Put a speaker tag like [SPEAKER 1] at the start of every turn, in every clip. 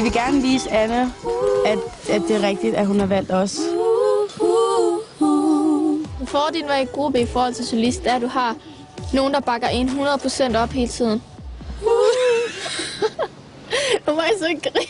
[SPEAKER 1] vil gerne vise Anne, at det er rigtigt, at hun har valgt os.
[SPEAKER 2] Fordelen ved i gruppe i forhold til solist er, at du har nogen, der bakker en 100% op hele tiden. Nu må jeg så ikke grine.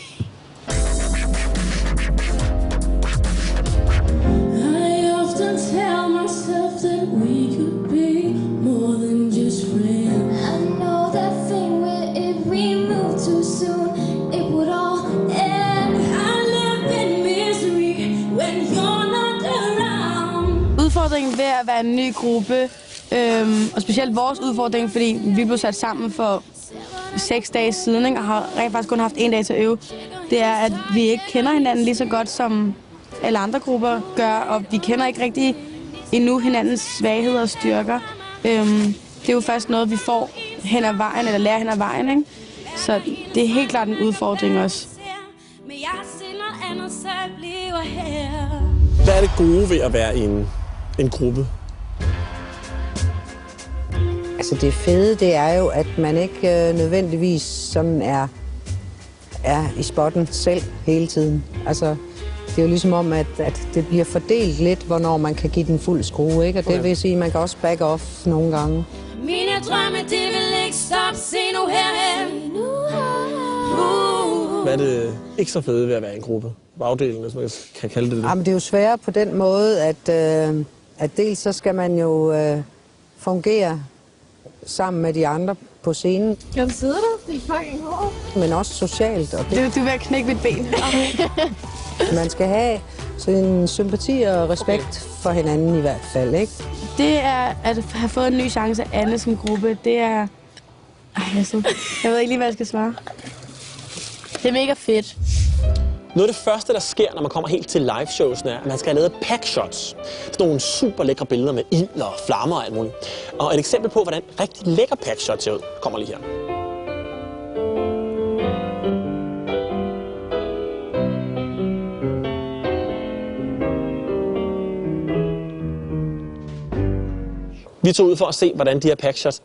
[SPEAKER 1] Udfordringen ved at være en ny gruppe, og specielt vores udfordring, fordi vi blev sat sammen for 6 dage siden, ikke, og har rent faktisk kun haft 1 dag til at øve, det er, at vi ikke kender hinanden lige så godt, som alle andre grupper gør, og vi kender ikke rigtig endnu hinandens svagheder og styrker. Det er jo først noget, vi får hen ad vejen, eller lærer hen ad vejen, ikke? Så det er helt klart en udfordring også.
[SPEAKER 3] Hvad er det gode ved at være i en gruppe?
[SPEAKER 4] Altså det fede, det er jo, at man ikke nødvendigvis sådan er i spotten selv hele tiden. Altså det er jo ligesom om, at det bliver fordelt lidt, hvornår man kan give den fuld skrue, ikke? Og det vil sige, at man kan også back off nogle gange.
[SPEAKER 5] Mine drømme, det vil ikke stoppe, se nu herhen.
[SPEAKER 3] Hvad er det ikke så fede ved at være i en gruppe? Bagdelen, hvis man kan kalde det det.
[SPEAKER 4] Jamen, det er jo sværere på den måde, at dels så skal man jo fungere sammen med de andre på scenen.
[SPEAKER 2] Kan du sidde der? Det er fucking hårdt.
[SPEAKER 4] Men også socialt. Og
[SPEAKER 1] Du er ved at knække mit ben.
[SPEAKER 4] man skal have sådan sympati og respekt for hinanden i hvert fald, ikke?
[SPEAKER 1] Det er at have fået en ny chance af Anne som gruppe. Det er... Jeg ved ikke lige, hvad jeg skal svare. Det er mega fedt.
[SPEAKER 3] Noget af det første, der sker, når man kommer helt til liveshowsene, er, at man skal have lavet packshots. Sådan nogle super lækre billeder med ild og flammer og alt muligt. Og et eksempel på, hvordan rigtig lækker packshot ser ud, kommer lige her. Vi tog ud for at se, hvordan de her packshots